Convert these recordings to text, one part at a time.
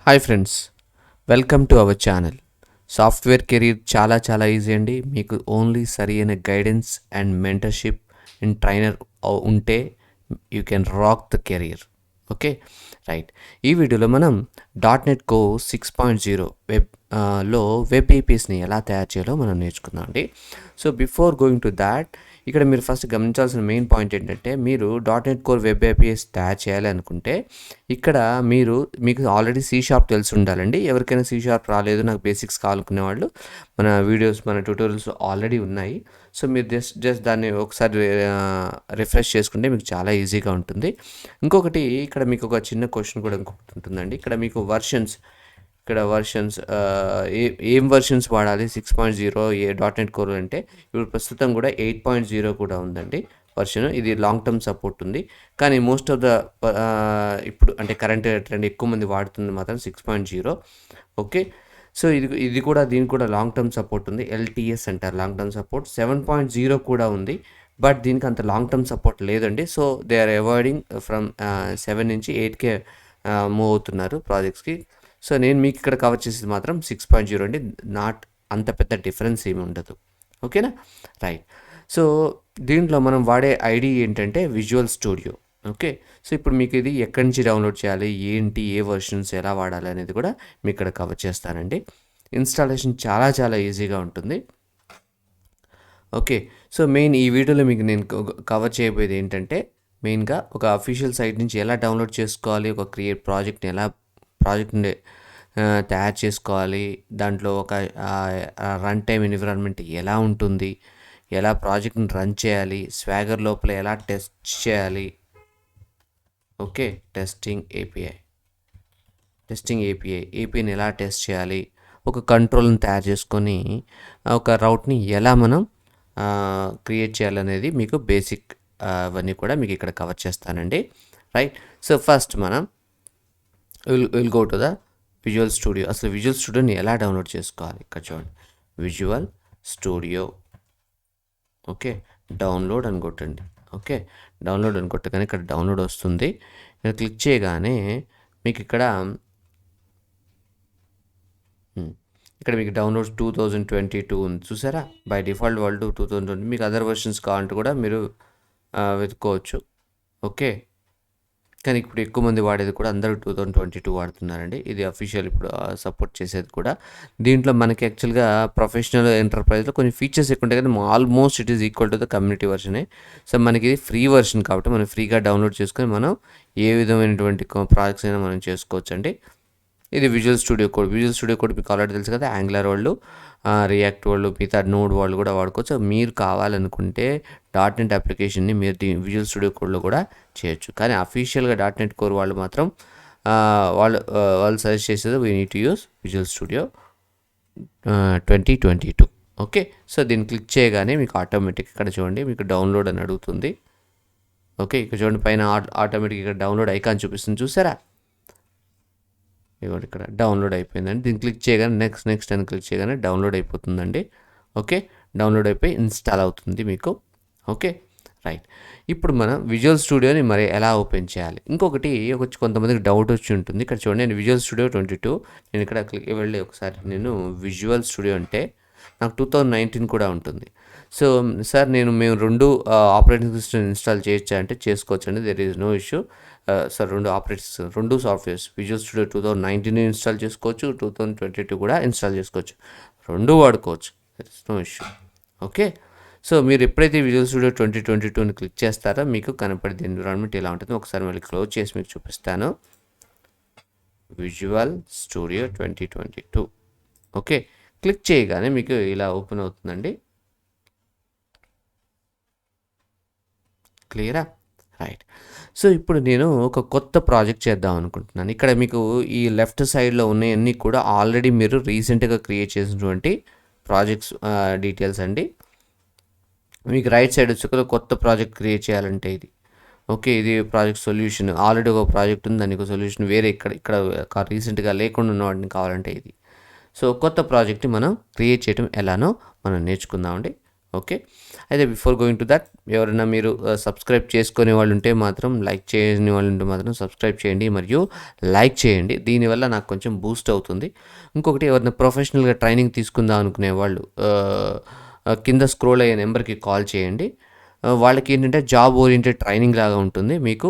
Hi friends, welcome to our channel. Software career చాలా easy అండి. మీకు ఓన్లీ సరి అయిన guidance and mentorship and trainer ఉంటే you can rock the career. Okay, right. ఈ వీడియోలో మనం .NET Core 6.0 లో వెబ్ ఏపీఎస్ని ఎలా తయారు చేయాలో మనం నేర్చుకుందాం అండి. So before going to that, ఇక్కడ మీరు ఫస్ట్ గమనించాల్సిన మెయిన్ పాయింట్ ఏంటంటే, మీరు .NET Core వెబ్ ఏపీఎస్ తయారు చేయాలి అనుకుంటే ఇక్కడ మీకు ఆల్రెడీ C# తెలిసి ఉండాలండి. ఎవరికైనా C# రాలేదు, నాకు బేసిక్స్ కావాలనుకునే వాళ్ళు మన ట్యూటోరియల్స్ ఆల్రెడీ ఉన్నాయి. సో మీరు జస్ట్ దాన్ని ఒకసారి రిఫ్రెష్ చేసుకుంటే మీకు చాలా ఈజీగా ఉంటుంది. ఇంకొకటి, ఇక్కడ మీకు ఒక చిన్న క్వశ్చన్ కూడా ఇంకొకటి ఉంటుందండి. ఇక్కడ మీకు వర్షన్స్ ఏం వర్షన్స్ వాడాలి 6.0 .NET Core అంటే, ఇప్పుడు ప్రస్తుతం కూడా 8.0 కూడా ఉందండి వర్షన్. ఇది లాంగ్ టర్మ్ సపోర్ట్ ఉంది. కానీ మోస్ట్ ఆఫ్ ద ఇప్పుడు అంటే కరెంట్ ట్రెండ్ ఎక్కువ మంది వాడుతుంది మాత్రం 6.0. ఓకే, సో ఇది కూడా దీనికి కూడా లాంగ్ టర్మ్ సపోర్ట్ ఉంది. LTS అంటారు, లాంగ్ టర్మ్ సపోర్ట్. 7.0 కూడా ఉంది, బట్ దీనికి అంత లాంగ్ టర్మ్ సపోర్ట్ లేదండి. So they are avoiding from 7 నుంచి 8K మూవ్ అవుతున్నారు ప్రాజెక్ట్స్కి. సో నేను మీకు ఇక్కడ కవర్ చేసేది మాత్రం 6.0 అండి. నాట్ అంత పెద్ద డిఫరెన్స్ ఏమి ఉండదు. ఓకేనా, రైట్. సో దీంట్లో మనం వాడే ఐడి ఏంటంటే విజువల్ స్టూడియో. ఓకే, సో ఇప్పుడు మీకు ఇది ఎక్కడి నుంచి డౌన్లోడ్ చేయాలి, ఏంటి, ఏ వర్షన్స్ ఎలా వాడాలి అనేది కూడా మీకు ఇక్కడ కవర్ చేస్తానండి. ఇన్స్టాలేషన్ చాలా ఈజీగా ఉంటుంది. ఓకే, సో మెయిన్ ఈ వీడియోలో మీకు నేను కవర్ చేయబోయేది ఏంటంటే, మెయిన్గా ఒక అఫీషియల్ సైట్ నుంచి ఎలా డౌన్లోడ్ చేసుకోవాలి, ఒక ప్రాజెక్ట్ని తయారు చేసుకోవాలి, దాంట్లో ఒక రన్ టైమ్ ఎన్విరాన్మెంట్ ఎలా ఉంటుంది, ఎలా ప్రాజెక్ట్ని రన్ చేయాలి, స్వాగర్ లోపల ఎలా టెస్ట్ చేయాలి. ఓకే, టెస్టింగ్ ఏపీఐని ఎలా టెస్ట్ చేయాలి, ఒక కంట్రోల్ని తయారు చేసుకొని ఒక రౌట్ని ఎలా మనం క్రియేట్ చేయాలనేది మీకు బేసిక్ అవన్నీ కూడా మీకు ఇక్కడ కవర్ చేస్తానండి. రైట్. సో ఫస్ట్ మనం will go to the visual studio. అసలు విజువల్ స్టూడియోని ఎలా డౌన్లోడ్ చేసుకోవాలి, ఇక్కడ చూడండి, విజువల్ స్టూడియో. ఓకే, డౌన్లోడ్ అని కొట్టండి. ఓకే, డౌన్లోడ్ అని కొట్టగానే ఇక్కడ డౌన్లోడ్ వస్తుంది. ఇక్కడ క్లిక్ చేయగానే మీకు ఇక్కడ మీకు డౌన్లోడ్ 2022 ఉంది, చూసారా. బై డిఫాల్ట్ వాళ్ళు 2020, మీకు అదర్ వర్షన్స్ కావాలంటే కూడా మీరు వెతుక్కోవచ్చు. ఓకే, కానీ ఇప్పుడు ఎక్కువ మంది వాడేది కూడా అందరూ 2022 వాడుతున్నారండి. ఇది అఫీషియల్ ఇప్పుడు సపోర్ట్ చేసేది కూడా. దీంట్లో మనకి యాక్చువల్గా ప్రొఫెషనల్ ఎంటర్ప్రైజ్లో కొన్ని ఫీచర్స్ ఎక్కువ ఉంటాయి, కానీ almost it is equal to the community వర్షనే. సో మనకి ఇది ఫ్రీ వర్షన్ కాబట్టి మనం ఫ్రీగా డౌన్లోడ్ చేసుకొని మనం ఏ విధమైనటువంటి ప్రాజెక్ట్స్ అయినా మనం చేసుకోవచ్చు అండి. ఇది విజువల్ స్టూడియో కోడ్ మీకు ఆల్రెడీ తెలుసు కదా. యాంగులర్ వాళ్ళు, రియాక్ట్ వాళ్ళు, మిగతా నోడ్ వాళ్ళు కూడా వాడుకోవచ్చు. మీరు కావాలనుకుంటే .NET అప్లికేషన్ని మీరు విజువల్ స్టూడియో కోడ్లో కూడా చేయొచ్చు. కానీ అఫీషియల్గా .NET Core వాళ్ళు మాత్రం వాళ్ళు సజెస్ట్ చేసేది we need to use visual studio 2022. Okay, so దీన్ని క్లిక్ చేయగానే మీకు ఆటోమేటిక్ ఇక్కడ చూడండి, మీకు డౌన్లోడ్ అని అడుగుతుంది. ఓకే, ఇక్కడ చూడండి, పైన ఆటోమేటిక్ ఇక్కడ డౌన్లోడ్ ఐకాన్ చూపిస్తుంది, చూసారా. ఇక్కడ డౌన్లోడ్ అయిపోయిందండి. దీన్ని క్లిక్ చేయగానే నెక్స్ట్ అని క్లిక్ చేయగానే డౌన్లోడ్ అయిపోతుందండి. ఓకే, డౌన్లోడ్ అయిపోయి ఇన్స్టాల్ అవుతుంది మీకు. Okay, right. ఇప్పుడు మనం విజువల్ స్టూడియోని మరి ఎలా ఓపెన్ చేయాలి. ఇంకొకటి కొంతమందికి డౌట్ వచ్చి ఉంటుంది. ఇక్కడ చూడండి, నేను విజువల్ స్టూడియో 22 నేను ఇక్కడ వెళ్ళి ఒకసారి నేను విజువల్ స్టూడియో అంటే నాకు 2019 కూడా ఉంటుంది. సో సార్ మేము 2 ఆపరేటింగ్ సిస్టమ్ ఇన్స్టాల్ చేయొచ్చా అంటే చేసుకోవచ్చు అండి, there is no issue. Sir 2 softwares visual studio 2019 install చేసుకోవచ్చు, 2022 కూడా ఇన్స్టాల్ చేసుకోవచ్చు, 2 వాడుకోవచ్చు, there is no issue. Okay, so మీరు ఎప్పుడైతే విజువల్ స్టూడియో 2022ని క్లిక్ చేస్తారో మీకు కనపడేది ఎన్విరాన్మెంట్ ఇలా ఉంటుంది. ఒకసారి మళ్ళీ క్లోజ్ చేసి మీకు చూపిస్తాను. Visual studio 2022. ఓకే, క్లిక్ చేయగానే మీకు ఇలా ఓపెన్ అవుతుందండి. క్లియరా, రైట్. సో ఇప్పుడు నేను ఒక కొత్త ప్రాజెక్ట్ చేద్దాం అనుకుంటున్నాను. ఇక్కడ మీకు ఈ లెఫ్ట్ సైడ్లో ఉన్నాయన్నీ కూడా ఆల్రెడీ మీరు రీసెంట్గా క్రియేట్ చేసినటువంటి ప్రాజెక్ట్స్ డీటెయిల్స్ అండి. మీకు రైట్ సైడ్ వచ్చి కొత్త ప్రాజెక్ట్ క్రియేట్ చేయాలంటే ఇది. ఓకే, ఇది ప్రాజెక్ట్ సొల్యూషన్, ఆల్రెడీ ఒక ప్రాజెక్ట్ ఉంది, దానికి ఒక సొల్యూషన్ వేరే ఇక్కడ రీసెంట్గా లేకుండా ఉన్న వాటిని కావాలంటే ఇది. సో కొత్త ప్రాజెక్ట్ని మనం క్రియేట్ చేయడం ఎలానో మనం నేర్చుకుందామండి. ఓకే, అయితే బిఫోర్ గోయింగ్ టు దట్ ఎవరైనా మీరు సబ్స్క్రైబ్ చేసుకునే వాళ్ళు ఉంటే మాత్రం, లైక్ చేయని వాళ్ళు ఉంటే మాత్రం సబ్స్క్రైబ్ చేయండి మరియు లైక్ చేయండి. దీనివల్ల నాకు కొంచెం బూస్ట్ అవుతుంది. ఇంకొకటి ఎవరైనా ప్రొఫెషనల్గా ట్రైనింగ్ తీసుకుందాం అనుకునే వాళ్ళు కింద స్క్రోల్ అయ్యే నెంబర్కి కాల్ చేయండి. వాళ్ళకి ఏంటంటే జాబ్ ఓరియంటెడ్ ట్రైనింగ్ లాగా ఉంటుంది. మీకు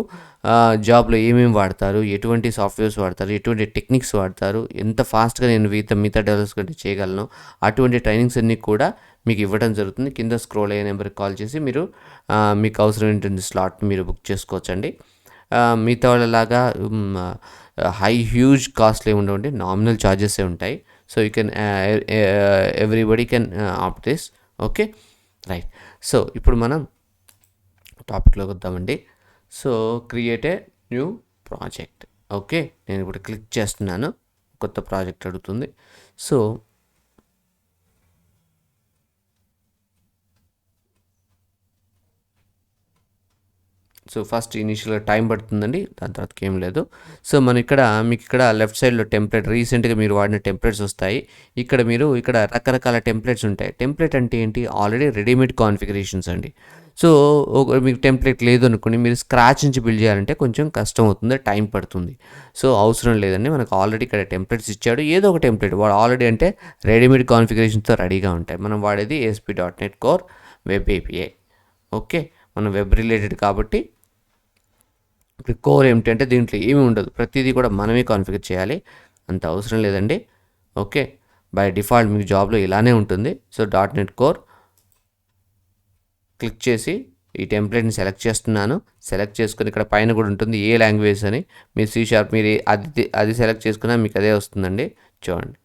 జాబ్లో ఏమేమి వాడతారు, ఎటువంటి సాఫ్ట్వేర్స్ వాడతారు, ఎటువంటి టెక్నిక్స్ వాడతారు, ఎంత ఫాస్ట్గా నేను మిగతా డెవలప్స్ కంటే చేయగలను, అటువంటి ట్రైనింగ్స్ అన్నీ కూడా మీకు ఇవ్వడం జరుగుతుంది. కింద స్క్రోల్ అయ్యే నెంబర్కి కాల్ చేసి మీరు మీకు అవసరమైనటువంటి స్లాట్ని మీరు బుక్ చేసుకోవచ్చండి. మిగతా వాళ్ళలాగా హ్యూజ్ కాస్ట్లీ ఉండవండి, నామినల్ ఛార్జెసే ఉంటాయి. So you can everybody can opt this. Okay, right. So ఇప్పుడు మనం టాపిక్లోకి వద్దామండి. So create a new project. Okay, నేను ఇప్పుడు క్లిక్ చేస్తున్నాను, కొత్త ప్రాజెక్ట్ అడుగుతుంది. సో ఫస్ట్ ఇనీషియల్గా టైం పడుతుందండి, దాని తర్వాతకి ఏం లేదు. సో మనం ఇక్కడ మీకు ఇక్కడ లెఫ్ట్ సైడ్లో టెంప్లెట్, రీసెంట్గా మీరు వాడిన టెంప్లెట్స్ వస్తాయి. ఇక్కడ రకరకాల టెంప్లెట్స్ ఉంటాయి. టెంప్లెట్ అంటే ఏంటి? ఆల్రెడీ రెడీమేడ్ కాన్ఫిగరేషన్స్ అండి. సో మీకు టెంప్లెట్ లేదు అనుకోండి, మీరు స్క్రాచ్ నుంచి బిల్డ్ చేయాలంటే కొంచెం కష్టం అవుతుంది, టైం పడుతుంది. సో అవసరం లేదండి, మనకు ఆల్రెడీ ఇక్కడ టెంప్లెట్స్ ఇచ్చాడు. ఏదో ఒక టెంప్లెట్ వాడు ఆల్రెడీ అంటే రెడీమేడ్ కాన్ఫిగరేషన్తో రెడీగా ఉంటాయి. మనం వాడేది ASP.NET Core web API. Okay, మనం వెబ్ రిలేటెడ్ కాబట్టి ఇప్పుడు కోర్ ఏమిటంటే దీంట్లో ఏమీ ఉండదు, ప్రతిదీ కూడా మనమే కాన్ఫిగర్ చేయాలి, అంత అవసరం లేదండి. ఓకే, బై డిఫాల్ట్ మీకు జాబ్లో ఇలానే ఉంటుంది. సో .NET Core క్లిక్ చేసి ఈ టెంప్లెట్ని సెలెక్ట్ చేస్తున్నాను. సెలెక్ట్ చేసుకుని ఇక్కడ పైన కూడా ఉంటుంది ఏ లాంగ్వేజ్ అని, మీరు C# మీరు అది సెలెక్ట్ చేసుకున్నా మీకు అదే వస్తుందండి. చూడండి,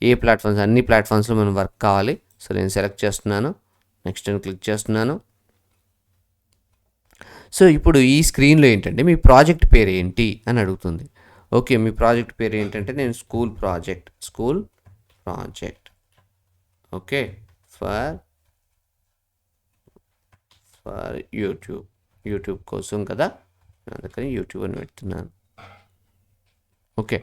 ఏ ప్లాట్ఫామ్స్, అన్ని ప్లాట్ఫామ్స్లో మనం వర్క్ కావాలి. సో నేను సెలెక్ట్ చేస్తున్నాను, నెక్స్ట్ అని క్లిక్ చేస్తున్నాను. సో ఇప్పుడు ఈ స్క్రీన్లో ఏంటంటే మీ ప్రాజెక్ట్ పేరు ఏంటి అని అడుగుతుంది. ఓకే, మీ ప్రాజెక్ట్ పేరు ఏంటంటే నేను school project okay for YouTube కోసం కదా, అందుకని యూట్యూబ్ అని పెడుతున్నాను. ఓకే,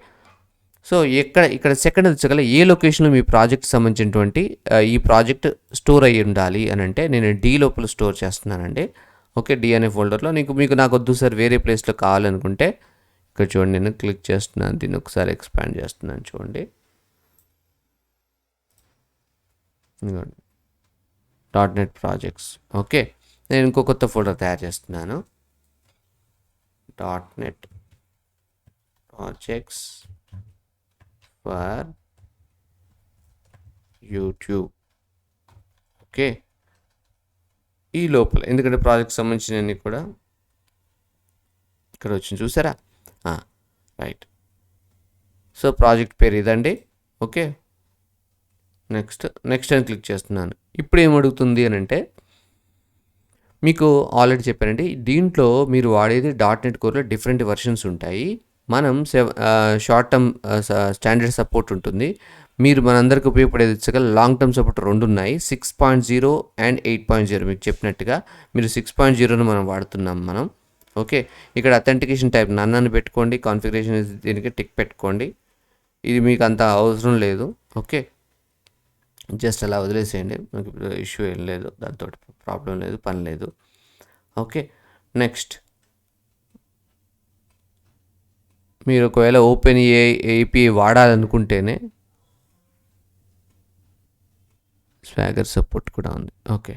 సో ఇక్కడ సెకండ్ వచ్చగల ఏ లొకేషన్లో మీ ప్రాజెక్ట్ సంబంధించినటువంటి ఈ ప్రాజెక్ట్ స్టోర్ అయ్యి ఉండాలి అని అంటే నేను D లోపల స్టోర్ చేస్తున్నానండి. ఓకే, D అనే ఫోల్డర్లో. నాకు వద్దు సార్, వేరే ప్లేస్లో కావాలనుకుంటే ఇక్కడ చూడండి, నేను క్లిక్ చేస్తున్నాను, దీన్ని ఒకసారి ఎక్స్పాండ్ చేస్తున్నాను. చూడండి, .NET ప్రాజెక్ట్స్. ఓకే, నేను ఇంకో కొత్త ఫోల్డర్ తయారు చేస్తున్నాను, .NET projects for YouTube. Okay, ఈ లోపల ఎందుకంటే ప్రాజెక్ట్ సంబంధించినవన్నీ కూడా ఇక్కడ వచ్చింది, చూసారా? రైట్. సో ప్రాజెక్ట్ పేరు ఇదండి. ఓకే, నెక్స్ట్ అని క్లిక్ చేస్తున్నాను. ఇప్పుడు ఏమడుగుతుంది అని అంటే, మీకు ఆల్రెడీ చెప్పానండి, దీంట్లో మీరు వాడేది .NET Coreలో డిఫరెంట్ వెర్షన్స్ ఉంటాయి. మనం షార్ట్ టర్మ్ స్టాండర్డ్ సపోర్ట్ ఉంటుంది. మీరు మనందరికి ఉపయోగపడేది వచ్చాక లాంగ్ టర్మ్ సపోర్ట్ 2 ఉన్నాయి, 6.0 అండ్ 8.0. మీకు చెప్పినట్టుగా మీరు 6.0ను మనం వాడుతున్నాం. ఓకే, ఇక్కడ అథెంటికేషన్ టైప్ నన్ను పెట్టుకోండి, కాన్ఫిగరేషన్ దీనికి టిక్ పెట్టుకోండి, ఇది మీకు అంత అవసరం లేదు. ఓకే, జస్ట్ అలా వదిలేసేయండి, మనకి ఇష్యూ ఏం లేదు, దాంతో ప్రాబ్లం లేదు, పని లేదు. ఓకే, నెక్స్ట్ మీరు ఒకవేళ OpenAI API వాడాలనుకుంటేనే స్వాగర్ సపోర్ట్ కూడా ఉంది. Okay,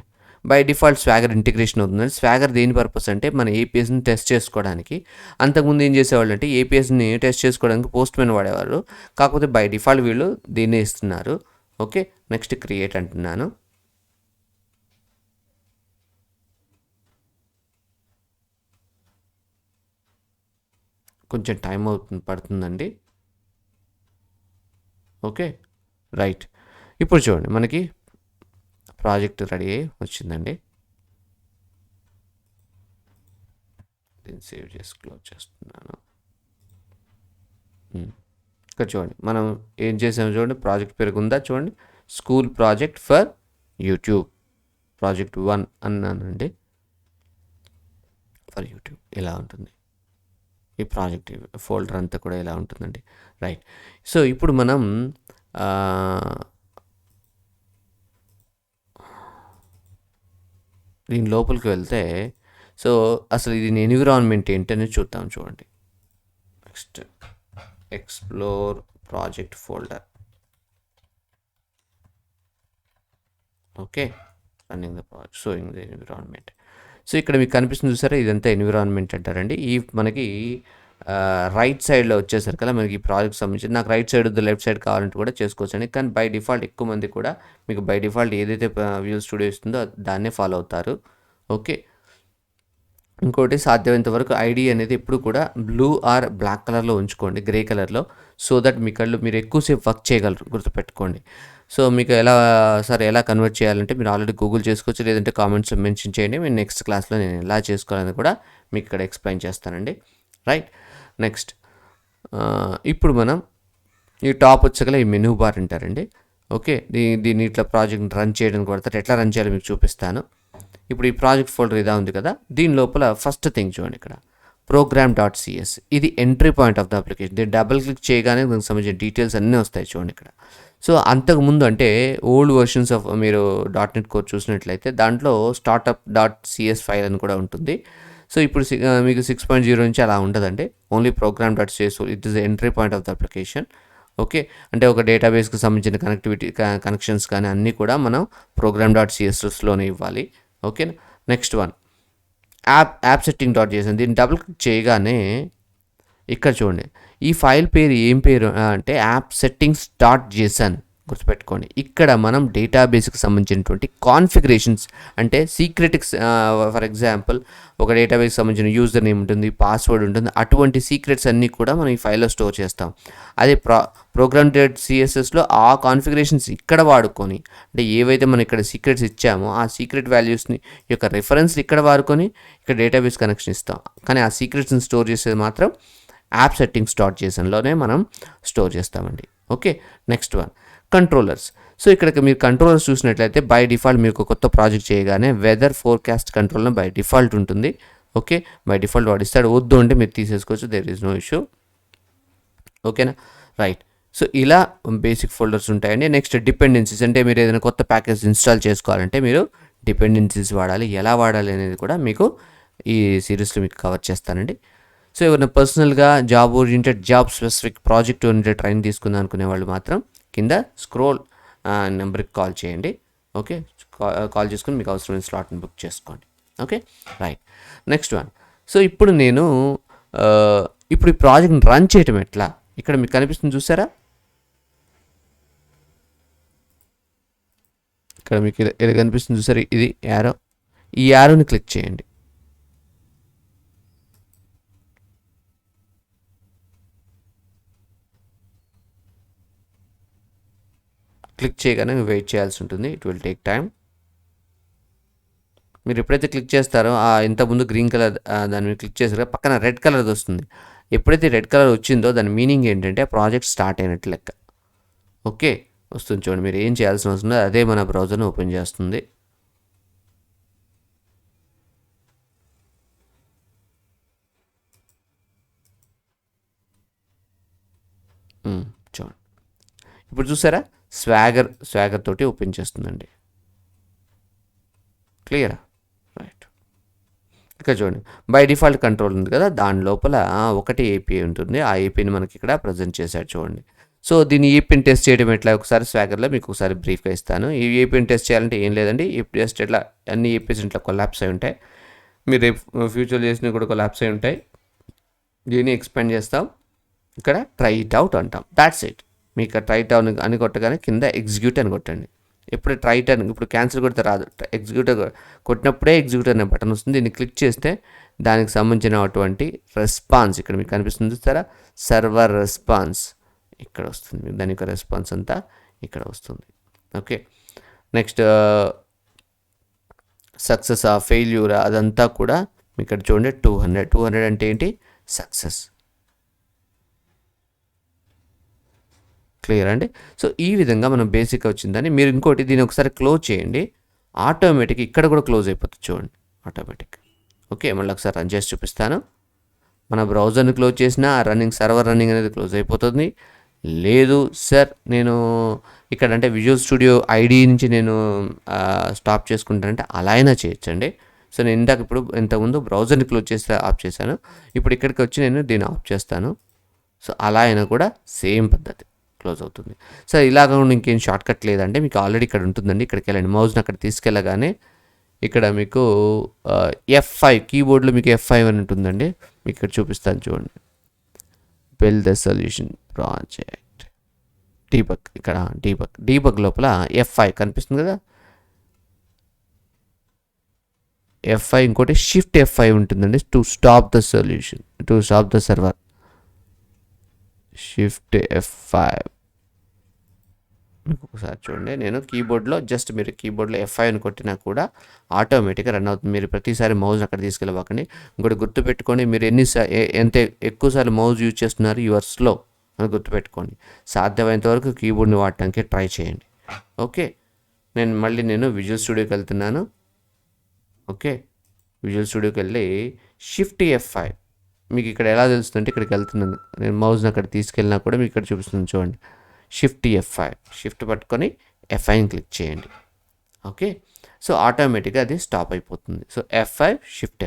by default Swagger integration అవుతుందండి. స్వాగర్ దేని పర్పస్ అంటే మన APIస్ని టెస్ట్ చేసుకోవడానికి. అంతకుముందు ఏం చేసేవాళ్ళు అంటే APIస్ని టెస్ట్ చేసుకోవడానికి పోస్ట్మెన్ వాడేవారు, కాకపోతే బై డిఫాల్ట్ వీళ్ళు దీన్నే ఇస్తున్నారు. ఓకే, నెక్స్ట్ క్రియేట్ అంటున్నాను. కొంచెం టైం పడుతుందండి. Okay, right. ఇప్పుడు చూడండి, మనకి ప్రాజెక్ట్ రెడీ అయ్యి వచ్చిందండి. దీన్ని సేవ్ చేసి క్లోజ్ చేస్తున్నాను. ఇక్కడ చూడండి, మనం ఏం చేసామో చూడండి, ప్రాజెక్ట్ పేరు ఉందా చూడండి, school project for YouTube project 1 అన్నానండి. ఫర్ యూట్యూబ్ ఇలా ఉంటుంది, ఈ ప్రాజెక్ట్ ఫోల్డర్ అంతా కూడా ఇలా ఉంటుందండి. రైట్. సో ఇప్పుడు మనం దీని లోపలికి వెళ్తే సో అసలు దీని ఎన్విరాన్మెంట్ ఏంటని చూద్దాం. చూడండి, next explore project folder. Okay, running the project, showing the environment. So ఇక్కడ మీకు కనిపిస్తుంది చూసారా, ఇదంతా ఎన్విరాన్మెంట్ అంటారండి. ఈ మనకి రైట్ సైడ్లో వచ్చేసరికి కదా మనకి ఈ ప్రాజెక్ట్ సంబంధించి, నాకు రైట్ సైడ్ లెఫ్ట్ సైడ్ కావాలంటే కూడా చేసుకోవచ్చండి. కానీ బై డిఫాల్ట్ ఎక్కువ మంది కూడా మీకు బై డిఫాల్ట్ ఏదైతే విజువల్ స్టూడియో ఇస్తుందో దాన్నే ఫాలో అవుతారు. ఓకే, ఇంకోటి సాధ్యమైనంత వరకు ఐడి అనేది ఎప్పుడు కూడా బ్లూ ఆర్ బ్లాక్ కలర్లో ఉంచుకోండి, గ్రే కలర్లో, సో దట్ మీ కళ్ళు మీరు ఎక్కువసేపు వర్క్ చేయగలరు, గుర్తుపెట్టుకోండి. సో మీకు ఎలా కన్వర్ట్ చేయాలంటే మీరు ఆల్రెడీ గూగుల్ చేసుకోవచ్చు, లేదంటే కామెంట్స్లో మెన్షన్ చేయండి. నేను నెక్స్ట్ క్లాస్లో నేను ఎలా చేసుకోవాలని కూడా మీకు ఇక్కడ ఎక్స్ప్లెయిన్ చేస్తానండి. రైట్, నెక్స్ట్ ఇప్పుడు మనం ఈ టాప్ వచ్చగల ఈ మెనూ బార్ అంటారండి. ఓకే, దీన్ని ఇట్లా ప్రాజెక్ట్ రన్ చేయడానికి పడతారు. ఎట్లా రన్ చేయాలో మీకు చూపిస్తాను. ఇప్పుడు ఈ ప్రాజెక్ట్ ఫోల్డర్ ఇదా ఉంది కదా, దీని లోపల ఫస్ట్ థింగ్ చూడండి, ఇక్కడ program.cs, ఇది entry point of the application. దీన్ని డబుల్ క్లిక్ చేయగానే దానికి సంబంధించిన డీటెయిల్స్ అన్నీ వస్తాయి చూడండి ఇక్కడ. సో అంతకుముందు అంటే ఓల్డ్ వర్షన్స్ ఆఫ్ మీరు .NET కోడ్ చూసినట్లయితే దాంట్లో startup.cs ఫైల్ అని కూడా ఉంటుంది. సో ఇప్పుడు మీకు 6.0 నుంచి అలా ఉండదండి, only program.cs, it is entry point of the application. Okay, అంటే ఒక డేటాబేస్కి సంబంధించిన కనెక్షన్స్ కానీ అన్నీ కూడా మనం program.csలోనే ఇవ్వాలి. ఓకేనా, నెక్స్ట్ వన్ యాప్ setting.json. దీన్ని డబుల్ క్లిక్ చేయగానే ఇక్కడ చూడండి, ఈ ఫైల్ పేరు ఏం పేరు అంటే యాప్ settings.json. గుర్తుపెట్టుకోండి, ఇక్కడ మనం డేటాబేస్కి సంబంధించినటువంటి కాన్ఫిగరేషన్స్ అంటే సీక్రెట్స్, ఫర్ ఎగ్జాంపుల్ ఒక డేటాబేస్కి సంబంధించిన యూజర్ నేమ్ ఉంటుంది, పాస్వర్డ్ ఉంటుంది, అటువంటి సీక్రెట్స్ అన్నీ కూడా మనం ఈ ఫైల్లో స్టోర్ చేస్తాం. అదే program.cssలో ఆ కాన్ఫిగరేషన్స్ ఇక్కడ వాడుకొని, అంటే ఏవైతే మనం ఇక్కడ సీక్రెట్స్ ఇచ్చామో ఆ సీక్రెట్ వాల్యూస్ని యొక్క రెఫరెన్స్ ఇక్కడ వాడుకొని ఇక్కడ డేటాబేస్ కనెక్షన్ ఇస్తాం. కానీ ఆ సీక్రెట్స్ని స్టోర్ చేసేది మాత్రం యాప్ settings.jsonలోనే మనం స్టోర్ చేస్తామండి. Okay, next one controllers. So ఇక్కడ మీరు కంట్రోలర్స్ చూసినట్లయితే బై డిఫాల్ట్ మీరు ఒక కొత్త ప్రాజెక్ట్ చేయగానే weather forecast controller by default ఉంటుంది. ఓకే, బై డిఫాల్ట్ వాడిస్తాడు, వద్దు అంటే మీరు తీసేసుకోవచ్చు, దేర్ ఈజ్ నో ఇష్యూ. ఓకేనా, రైట్. సో ఇలా బేసిక్ ఫోల్డర్స్ ఉంటాయండి. నెక్స్ట్ డిపెండెన్సీస్, అంటే మీరు ఏదైనా కొత్త ప్యాకేజ్ ఇన్స్టాల్ చేసుకోవాలంటే మీరు డిపెండెన్సీస్ వాడాలి, ఎలా వాడాలి అనేది కూడా మీకు ఈ సిరీస్లో మీకు కవర్ చేస్తానండి. సో ఎవరైనా పర్సనల్గా job oriented, job specific, project oriented training తీసుకుందాం అనుకునే వాళ్ళు మాత్రం కింద స్క్రోల్ నెంబర్కి కాల్ చేయండి. ఓకే, కాల్ చేసుకుని మీకు అవసరమైన స్లాట్ని బుక్ చేసుకోండి. Okay, right. Next one, so ఇప్పుడు నేను ఇప్పుడు ఈ ప్రాజెక్ట్ని రన్ చేయటం ఎట్లా, ఇక్కడ మీకు కనిపిస్తుంది చూసారా, ఇక్కడ మీకు ఇలా కనిపిస్తుంది చూసారా, ఇది యారో, ఈ యారోని క్లిక్ చేయండి. క్లిక్ చేయగానే వెయిట్ చేయాల్సి ఉంటుంది, ఇట్ విల్ టేక్ టైం. మీరు ఎప్పుడైతే క్లిక్ చేస్తారో ఇంతకుముందు గ్రీన్ కలర్ దాని మీద క్లిక్ చేసారో పక్కన రెడ్ కలర్ వస్తుంది. ఎప్పుడైతే రెడ్ కలర్ వచ్చిందో దాని మీనింగ్ ఏంటంటే ప్రాజెక్ట్ స్టార్ట్ అయినట్టు లెక్క. ఓకే, వస్తుంది చూడండి, మీరు ఏం చేయాల్సిన అవసరం లేదు, అదే మన బ్రౌజర్ని ఓపెన్ చేస్తుంది. చూడండి, ఇప్పుడు చూసారా, స్వాగర్ తోటి ఓపెన్ చేస్తుందండి. క్లియరా, రైట్. ఇక్కడ చూడండి, బై డిఫాల్ట్ కంట్రోల్ ఉంది కదా, దాని లోపల ఒకటి ఏపీఐ ఉంటుంది, ఆ ఏపీని మనకి ఇక్కడ ప్రజెంట్ చేశాడు చూడండి. సో దీన్ని ఏపీని టెస్ట్ చేయడం ఎట్లా ఒకసారి స్వాగర్లో మీకు ఒకసారి బ్రీఫ్గా ఇస్తాను. ఈ ఏపీని టెస్ట్ చేయాలంటే ఏం లేదండి, జస్ట్ ఎట్లా అన్ని ఏపీస్ ఇంట్లో కొలాప్స్ అయి ఉంటాయి, మీరు ఫ్యూచర్లో చేసినవి కూడా కొలాప్స్ అయి ఉంటాయి. దీన్ని ఎక్స్పాండ్ చేస్తాం, ఇక్కడ ట్రై ఇట్ అవుట్ అంటాం, దాట్స్ ఇట్. మీకు ట్రై ఇట్ అవుట్ అని కొట్టగానే కింద ఎగ్జిక్యూట్ అని కొట్టండి. ఎప్పుడు ట్రై ఇట్ అని, ఇప్పుడు క్యాన్సిల్ కొడితే రాదు, ఎగ్జిక్యూట్ కొట్టినప్పుడే ఎగ్జిక్యూట్ అనే బటన్ వస్తుంది. దీన్ని క్లిక్ చేస్తే దానికి సంబంధించినటువంటి రెస్పాన్స్ ఇక్కడ మీకు కనిపిస్తుంది చూస్తారా, సర్వర్ రెస్పాన్స్ ఇక్కడ వస్తుంది, దాని యొక్క రెస్పాన్స్ అంతా ఇక్కడ వస్తుంది. ఓకే, నెక్స్ట్ సక్సెస్ ఫెయిల్యూరా అదంతా కూడా ఇక్కడ చూడండి, 200 అంటే ఏంటి, సక్సెస్. క్లియర్ అండి. సో ఈ విధంగా మనం బేసిక్గా వచ్చిందని, మీరు ఇంకోటి దీన్ని ఒకసారి క్లోజ్ చేయండి, ఆటోమేటిక్ ఇక్కడ కూడా క్లోజ్ అయిపోతుంది చూడండి, ఆటోమేటిక్. ఓకే, మళ్ళీ ఒకసారి రన్ చేసి చూపిస్తాను. మన బ్రౌజర్ని క్లోజ్ చేసినా సర్వర్ రన్నింగ్ అనేది క్లోజ్ అయిపోతుంది. లేదు సార్ నేను ఇక్కడ అంటే విజువల్ స్టూడియో ఐడి నుంచి నేను స్టాప్ చేసుకుంటానంటే అలా అయినా చేయొచ్చండి. సో నేను ఇంతకుముందు బ్రౌజర్ని క్లోజ్ చేస్తే ఆఫ్ చేశాను. ఇప్పుడు ఇక్కడికి వచ్చి నేను దీన్ని ఆఫ్ చేస్తాను. సో అలా అయినా కూడా సేమ్ పద్ధతి క్లోజ్ అవుతుంది. సో ఇలాగ ఇంకేం షార్ట్ కట్ లేదంటే మీకు ఆల్రెడీ ఇక్కడ ఉంటుందండి. ఇక్కడికి వెళ్ళండి, మౌస్ని అక్కడ తీసుకెళ్ళగానే ఇక్కడ మీకు F5 కీబోర్డ్లో మీకు F5 అని ఉంటుందండి. మీకు ఇక్కడ చూపిస్తాను చూడండి. Build the solution project debug. ఇక్కడ డీబగ్ లోపల F5 కనిపిస్తుంది కదా, F5 ఇంకోటి షిఫ్ట్ F5 ఉంటుందండి. To stop the solution, to stop the server. Shift F5 మీకు ఒకసారి చూడండి. నేను కీబోర్డ్లో మీరు కీబోర్డ్లో F5 అని కొట్టినా కూడా ఆటోమేటిక్గా రన్ అవుతుంది. మీరు ప్రతిసారి మౌజ్ అక్కడ తీసుకెళ్ళవాకండి. ఇంకోటి గుర్తుపెట్టుకోండి, మీరు ఎంత ఎక్కువసార్లు మౌజ్ యూజ్ చేస్తున్నారు యువర్ స్లో అని గుర్తుపెట్టుకోండి. సాధ్యమైనంత వరకు కీబోర్డ్ని వాడటానికి ట్రై చేయండి. ఓకే, నేను విజువల్ స్టూడియోకి వెళ్తున్నాను. ఓకే, విజువల్ స్టూడియోకి వెళ్ళి షిఫ్ట్ F5 మీకు ఇక్కడ ఎలా తెలుస్తుందంటే ఇక్కడికి వెళ్తున్నాను నేను, మౌజ్ని అక్కడ తీసుకెళ్ళినా కూడా మీకు ఇక్కడ చూపిస్తుంది చూడండి. షిఫ్ట్ F5 షిఫ్ట్ పట్టుకొని F5ని క్లిక్ చేయండి. ఓకే, సో ఆటోమేటిక్గా అది స్టాప్ అయిపోతుంది. సో F5 షిఫ్ట్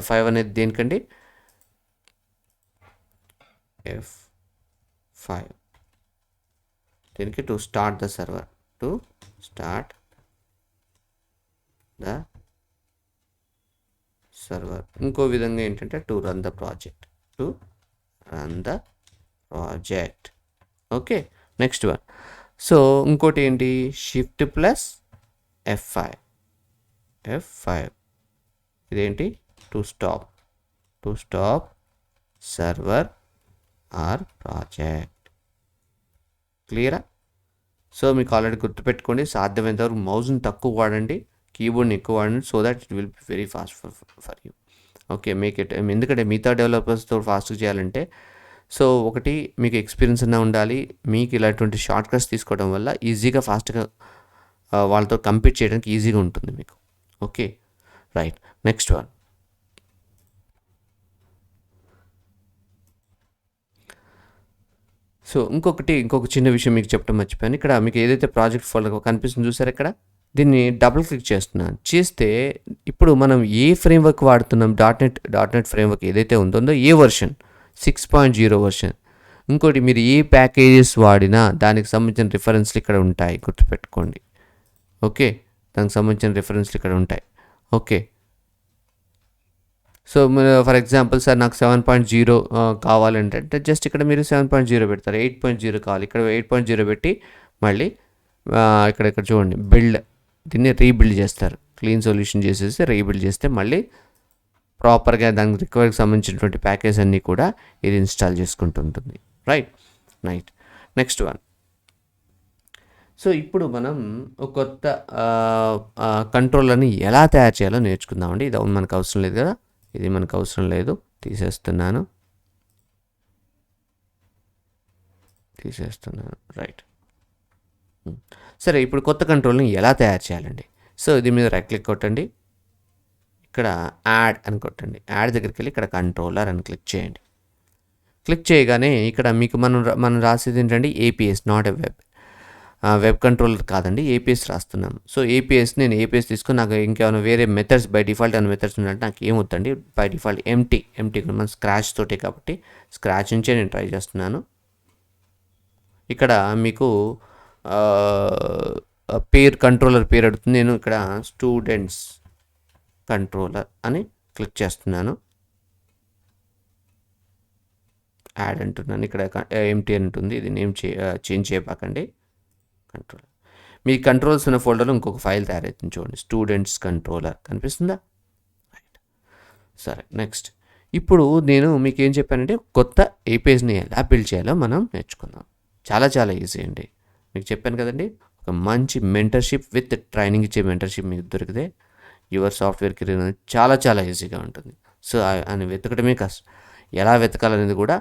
F5 అనేది దేనికండి? F5 దీనికి to start the server, to start the server. ఇంకో విధంగా ఏంటంటే to run the project, to run the project. Okay, next one. So ఇంకోటి ఏంటి? షిఫ్ట్ ప్లస్ F5 ఇదేంటి? To stop server or project. క్లియరా? సో మీకు ఆల్రెడీ గుర్తుపెట్టుకోండి, సాధ్యమైనంత వరకు మౌస్ని తక్కువ వాడండి, కీబోర్డ్ని ఎక్కువ వాడండి. So that it will be very fast for you. Okay, make it. ఎందుకంటే మిగతా డెవలపర్స్తో ఫాస్ట్గా చేయాలంటే సో ఒకటి మీకు ఎక్స్పీరియన్స్ అన్నా ఉండాలి. మీకు ఇలాంటి షార్ట్ కట్స్ తీసుకోవడం వల్ల ఈజీగా ఫాస్ట్గా వాళ్ళతో కంపీట్ చేయడానికి ఈజీగా ఉంటుంది మీకు. Okay, right. Next one. So ఇంకొక చిన్న విషయం మీకు చెప్పడం మర్చిపోయాను. ఇక్కడ మీకు ఏదైతే ప్రాజెక్ట్ ఫోల్డర్ కనిపిస్తుంది చూసారు, ఇక్కడ దీన్ని డబుల్ క్లిక్ చేస్తున్నాను. చేస్తే ఇప్పుడు మనం ఏ ఫ్రేమ్వర్క్ వాడుతున్నాం, డాట్ నెట్ ఫ్రేమ్వర్క్ ఏదైతే ఉంటుందో ఏ వర్షన్ 6.0 వర్షన్. ఇంకోటి మీరు ఏ ప్యాకేజెస్ వాడినా దానికి సంబంధించిన రిఫరెన్స్లు ఇక్కడ ఉంటాయి, గుర్తుపెట్టుకోండి. ఓకే, దానికి సంబంధించిన రిఫరెన్స్లు ఇక్కడ ఉంటాయి. Okay, so for example sir నాకు 7.0 కావాలంటే జస్ట్ ఇక్కడ మీరు 7.0 పెడతారు. 8.0 కావాలి, ఇక్కడ 8.0 పెట్టి మళ్ళీ ఇక్కడ చూడండి బిల్డ్, దీన్ని రీబిల్డ్ చేస్తారు. క్లీన్ సొల్యూషన్ చేసేసి రీబిల్డ్ చేస్తే మళ్ళీ ప్రాపర్గా దానికి రిక్వైర్కి సంబంధించినటువంటి ప్యాకేజ్ అన్నీ కూడా ఇది ఇన్స్టాల్ చేసుకుంటుంటుంది. రైట్. Next one. సో ఇప్పుడు మనం ఒక కొత్త కంట్రోలర్ని ఎలా తయారు చేయాలో నేర్చుకుందామండి. ఇది మనకు అవసరం లేదు కదా, ఇది మనకు అవసరం లేదు, తీసేస్తున్నాను. రైట్. సరే, ఇప్పుడు కొత్త కంట్రోల్ని ఎలా తయారు చేయాలండి? సో ఇది మీద రైట్ క్లిక్ కొట్టండి, ఇక్కడ యాడ్ అని కొట్టండి. యాడ్ దగ్గరికి వెళ్ళి ఇక్కడ కంట్రోలర్ అని క్లిక్ చేయండి. క్లిక్ చేయగానే ఇక్కడ మీకు మనం రాసేది ఏంటంటే APS, not a web controller కాదండి, ఏపీఎస్ రాస్తున్నాము. సో నేను ఏపీఎస్ తీసుకొని నాకు ఇంకేమైనా వేరే మెథడ్స్ బై డిఫాల్ట్ ఏమైనా మెథడ్స్ ఉందంటే నాకు ఏమవుతుంది, బై డిఫాల్ట్ ఎంటీ మన స్క్రాచ్ తోటే కాబట్టి స్క్రాచ్ నుంచే నేను ట్రై చేస్తున్నాను. ఇక్కడ మీకు కంట్రోలర్ పేరు అడుగుతుంది. నేను ఇక్కడ స్టూడెంట్స్ కంట్రోలర్ అని క్లిక్ చేస్తున్నాను. యాడ్ అంటున్నాను, ఇక్కడ ఎంటీ అని ఉంటుంది, ఇది నేమ్ చేంజ్ చేయబాకండి. కంట్రోలర్, మీ కంట్రోల్స్ ఉన్న ఫోల్డర్లో ఇంకొక ఫైల్ తయారవుతుంది చూడండి, స్టూడెంట్స్ కంట్రోలర్ కనిపిస్తుందా? రైట్. సరే, నెక్స్ట్. ఇప్పుడు నేను మీకు ఏం చెప్పానంటే కొత్త ఏపీఎస్ని ఎలా బిల్డ్ చేయాలో మనం నేర్చుకుందాం. చాలా ఈజీ అండి. మీకు చెప్పాను కదండి, ఒక మంచి మెంటర్షిప్ విత్ ట్రైనింగ్ ఇచ్చే మెంటర్షిప్ మీకు దొరికితే యువర్ సాఫ్ట్వేర్ కెరీర్ అనేది చాలా ఈజీగా ఉంటుంది. సో అని వెతకడమే కష్టం. ఎలా వెతకాలనేది కూడా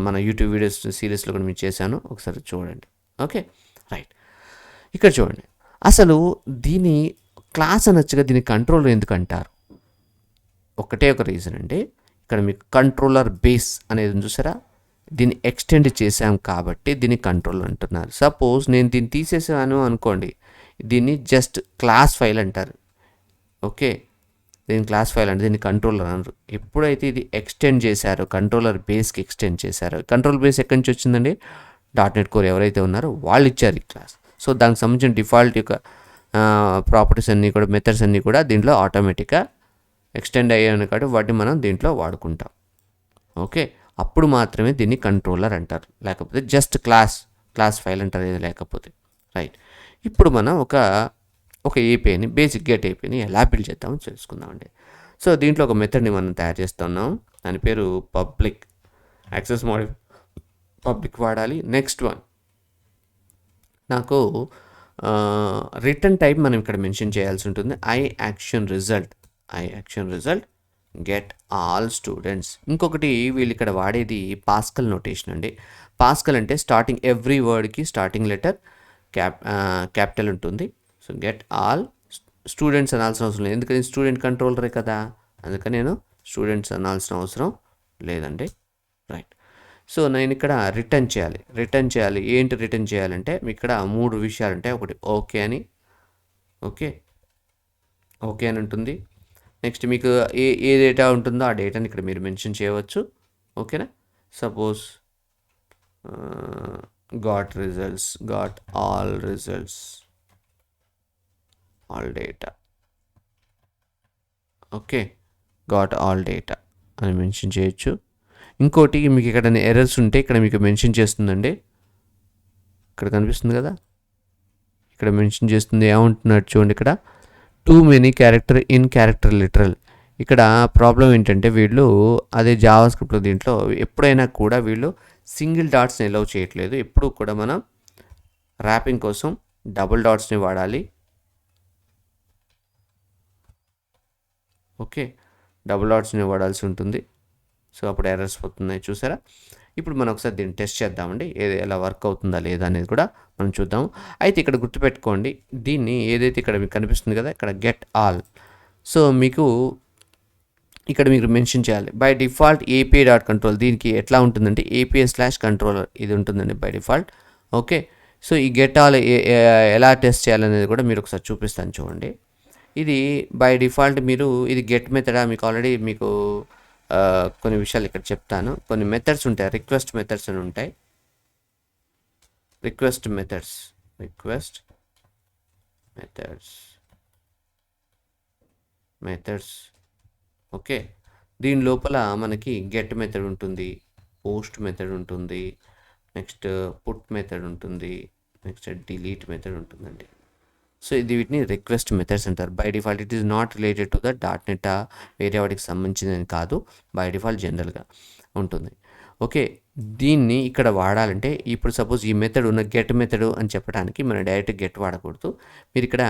మన యూట్యూబ్ వీడియోస్ సిరీస్లో కూడా మీరు చేశాను, ఒకసారి చూడండి. Okay, right. ఇక్కడ చూడండి, అసలు దీని క్లాస్ అనొచ్చుగా దీని కంట్రోలర్ ఎందుకు అంటారు? ఒకటే ఒక రీజన్ అండి. ఇక్కడ మీకు కంట్రోలర్ బేస్ అనేది చూసారా, దీన్ని ఎక్స్టెండ్ చేసాం కాబట్టి దీన్ని కంట్రోల్ అంటున్నారు. సపోజ్ నేను దీన్ని తీసేసాను అనుకోండి, దీన్ని జస్ట్ క్లాస్ ఫైల్ అంటారు. ఓకే, దీన్ని క్లాస్ ఫైల్ అంటే దీన్ని కంట్రోలర్ అనరు. ఎప్పుడైతే ఇది ఎక్స్టెండ్ చేశారో, కంట్రోలర్ బేస్కి ఎక్స్టెండ్ చేశారో, కంట్రోల్ బేస్ ఎక్కడి నుంచి వచ్చిందండి, .NET కోర్ ఎవరైతే ఉన్నారో వాళ్ళు ఇచ్చారు ఈ క్లాస్. సో దానికి సంబంధించిన డిఫాల్ట్ యొక్క ప్రాపర్టీస్ అన్నీ కూడా, మెథడ్స్ అన్నీ కూడా దీంట్లో ఆటోమేటిక్గా ఎక్స్టెండ్ అయ్యాను కాబట్టి వాటిని మనం దీంట్లో వాడుకుంటాం. ఓకే, అప్పుడు మాత్రమే దీన్ని కంట్రోలర్ అంటారు, లేకపోతే జస్ట్ క్లాస్ ఫైల్ అంటారు ఇది లేకపోతే. రైట్, ఇప్పుడు మనం ఒక ఏపీఐని, బేసిక్ గెట్ ఏపీని ఎలా బిల్డ్ చేద్దామని తెలుసుకుందామండి. సో దీంట్లో ఒక మెథడ్ని మనం తయారు చేస్తున్నాం, దాని పేరు పబ్లిక్ యాక్సెస్ పబ్లిక్ వాడాలి. నెక్స్ట్ వన్ నాకు రిటర్న్ టైప్ మనం ఇక్కడ మెన్షన్ చేయాల్సి ఉంటుంది. I action result get all students. ఇంకొకటి వీళ్ళు ఇక్కడ వాడేది పాస్కల్ నోటేషన్ అండి. పాస్కల్ అంటే స్టార్టింగ్ ఎవ్రీ వర్డ్కి స్టార్టింగ్ లెటర్ క్యాపిటల్ ఉంటుంది. సో గెట్ ఆల్ స్టూడెంట్స్ అనాల్సిన అవసరం లేదు, ఎందుకని స్టూడెంట్ కంట్రోలరే కదా, అందుకని నేను స్టూడెంట్స్ అనాల్సిన అవసరం లేదండి. రైట్, సో నేను ఇక్కడ రిటర్న్ చేయాలి. ఏంటి రిటర్న్ చేయాలంటే ఇక్కడ 3 విషయాలు ఉంటాయి. ఒకటి ఓకే అని ఉంటుంది. నెక్స్ట్ మీకు ఏ డేటా ఉంటుందో ఆ డేటాని ఇక్కడ మీరు మెన్షన్ చేయవచ్చు. ఓకేనా, suppose got all results all data. Okay, got all data అని మెన్షన్ చేయొచ్చు. ఇంకోటి మీకు ఇక్కడ ఎర్రర్స్ ఉంటే ఇక్కడ మీకు మెన్షన్ చేస్తుందండి, ఇక్కడ కనిపిస్తుంది కదా, ఇక్కడ మెన్షన్ చేస్తుంది. ఏమంటున్నాడు చూడండి, ఇక్కడ too many character in character literal. ఇక్కడ ప్రాబ్లం ఏంటంటే వీళ్ళు అదే జావా స్క్రిప్ట్లో దీంట్లో ఎప్పుడైనా కూడా వీళ్ళు సింగిల్ డాట్స్ని ఎలౌ చేయట్లేదు. ఎప్పుడు కూడా మనం ర్యాపింగ్ కోసం డబుల్ డాట్స్ని వాడాలి. ఓకే, డబుల్ డాట్స్ని వాడాల్సి ఉంటుంది. సో అప్పుడు ఎర్రర్స్ పోతున్నాయి, చూసారా. ఇప్పుడు మనం ఒకసారి దీన్ని టెస్ట్ చేద్దామండి, ఎలా వర్క్ అవుతుందా లేదా అనేది కూడా మనం చూద్దాం. అయితే ఇక్కడ గుర్తుపెట్టుకోండి, దీన్ని ఏదైతే ఇక్కడ మీకు కనిపిస్తుంది కదా, ఇక్కడ గెట్ ఆల్. సో మీకు ఇక్కడ మీరు మెన్షన్ చేయాలి బై డిఫాల్ట్ API.control. దీనికి ఎట్లా ఉంటుందంటే API/controller ఇది ఉంటుందండి బై డిఫాల్ట్. ఓకే, సో ఈ గెట్ ఆల్ ఎలా టెస్ట్ చేయాలనేది కూడా మీరు ఒకసారి చూపిస్తాను చూడండి. ఇది బై డిఫాల్ట్ మీరు ఇది గెట్ మెథడా, మీకు ఆల్రెడీ కొన్ని విషయాలు ఇక్కడ చెప్తాను. కొన్ని మెథడ్స్ ఉంటాయి, రిక్వెస్ట్ మెథడ్స్ అని ఉంటాయి. Request methods. ఓకే, దీని లోపల మనకి గెట్ మెథడ్ ఉంటుంది, పోస్ట్ మెథడ్ ఉంటుంది, నెక్స్ట్ పుట్ మెథడ్ ఉంటుంది, నెక్స్ట్ డిలీట్ మెథడ్ ఉంటుందండి. సో వీటిని రిక్వెస్ట్ మెథడ్స్ అంటారు. By default it is not related to the .NET, వేరే వాటికి సంబంధించిందని కాదు, బై డిఫాల్ట్ జనరల్గా ఉంటుంది. ఓకే, దీన్ని ఇక్కడ వాడాలంటే ఇప్పుడు సపోజ్ ఈ మెథడ్ ఉన్న గెట్ మెథడ్ అని చెప్పడానికి మనం డైరెక్ట్ గెట్ వాడకూడదు. మీరు ఇక్కడ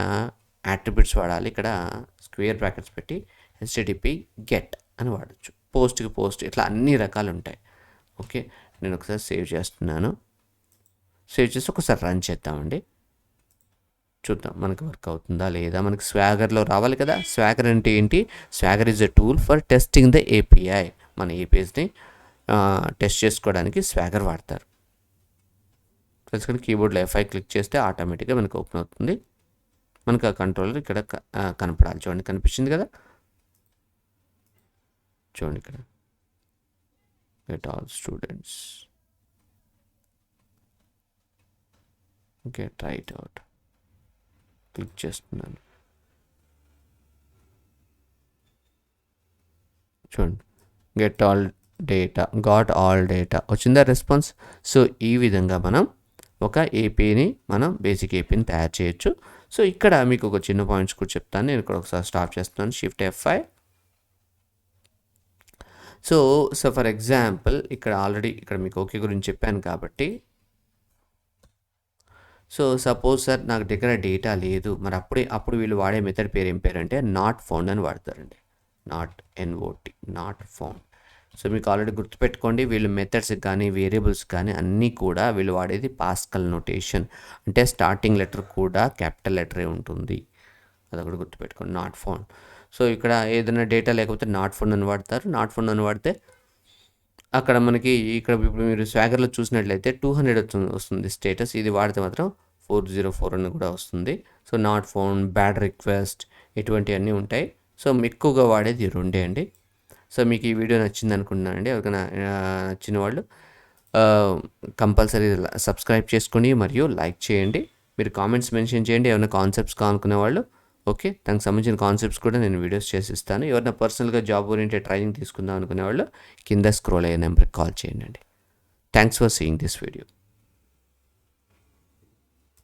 యాట్రిబ్యూట్స్ వాడాలి. ఇక్కడ స్క్వేర్ బ్రాకెట్స్ పెట్టి HTTP గెట్ అని వాడచ్చు. పోస్ట్కి పోస్ట్, ఇట్లా అన్ని రకాలు ఉంటాయి. ఓకే, నేను ఒకసారి సేవ్ చేస్తున్నాను. సేవ్ చేసి ఒకసారి రన్ చేద్దామండి, చూద్దాం మనకు వర్క్ అవుతుందా లేదా. మనకి స్వాగర్లో రావాలి కదా. స్వాగర్ అంటే ఏంటి? Swagger is a tool for testing the API. మన APIస్ని టెస్ట్ చేసుకోవడానికి స్వాగర్ వాడతారు. తెలుసుకొని కీబోర్డ్లో F5 క్లిక్ చేస్తే ఆటోమేటిక్గా మనకు ఓపెన్ అవుతుంది. మనకు ఆ కంట్రోలర్ ఇక్కడ కనపడాలి. చూడండి, కనిపించింది కదా. చూడండి ఇక్కడ get all students. Okay, try it out. Click చేస్తున్నాను, చూడండి get all data, got all data వచ్చిందా రెస్పాన్స్. సో ఈ విధంగా మనం ఒక ఏపీని, మనం బేసిక్ ఏపీని తయారు చేయొచ్చు. సో ఇక్కడ మీకు ఒక చిన్న పాయింట్స్ కూడా చెప్తాను. నేను ఇక్కడ ఒకసారి స్టాప్ చేస్తున్నాను, Shift F5. So for example ఇక్కడ ఆల్రెడీ ఇక్కడ మీకు ఓకే గురించి చెప్పాను కాబట్టి, సో సపోజ్ సార్ నాకు దగ్గర డేటా లేదు, మరి అప్పుడు వీళ్ళు వాడే మెథడ్ పేరు ఏం పేరు అంటే నాట్ ఫౌండ్ అని వాడతారండి. Not found. సో మీకు ఆల్రెడీ గుర్తుపెట్టుకోండి, వీళ్ళు మెథడ్స్ కానీ వేరియబుల్స్ కానీ అన్నీ కూడా వీళ్ళు వాడేది పాస్కల్ నోటేషన్. అంటే స్టార్టింగ్ లెటర్ కూడా క్యాపిటల్ లెటరే ఉంటుంది, అదొకటి గుర్తుపెట్టుకోండి, నాట్ ఫౌండ్. సో ఇక్కడ ఏదైనా డేటా లేకపోతే నాట్ ఫౌండ్ అని వాడతారు. నాట్ ఫౌండ్ అని వాడితే అక్కడ మనకి ఇక్కడ ఇప్పుడు మీరు స్వాగర్‌లో చూసినట్లయితే 200 వస్తుంది స్టేటస్. ఇది వాడితే మాత్రం 404 అని కూడా వస్తుంది. So, not found, bad request ఇటువంటివన్నీ ఉంటాయి. సో, ఎక్కువగా వాడేది ఈ రెండే అండి. సో, మీకు ఈ వీడియో నచ్చిందనుకుంటున్నానండి. ఎవరికైనా నచ్చిన వాళ్ళు కంపల్సరీ సబ్స్క్రైబ్ చేసుకోండి మరియు లైక్ చేయండి. మీరు కామెంట్స్ మెన్షన్ చేయండి. ఏమైనా కాన్సెప్ట్స్ కావాలనుకునే వాళ్ళు. ఓకే. దానికి సంబంధించిన కాన్సెప్ట్స్ కూడా నేను వీడియోస్ చేసిస్తాను. ఎవరైనా పర్సనల్‌గా జాబ్ ఓరియెంటెడ్ ట్రైనింగ్ తీసుకుందాం అనుకునే వాళ్ళు కింద స్క్రోల్ అయ్యే నెంబర్‌కి కాల్ చేయండి. Thanks for seeing this video.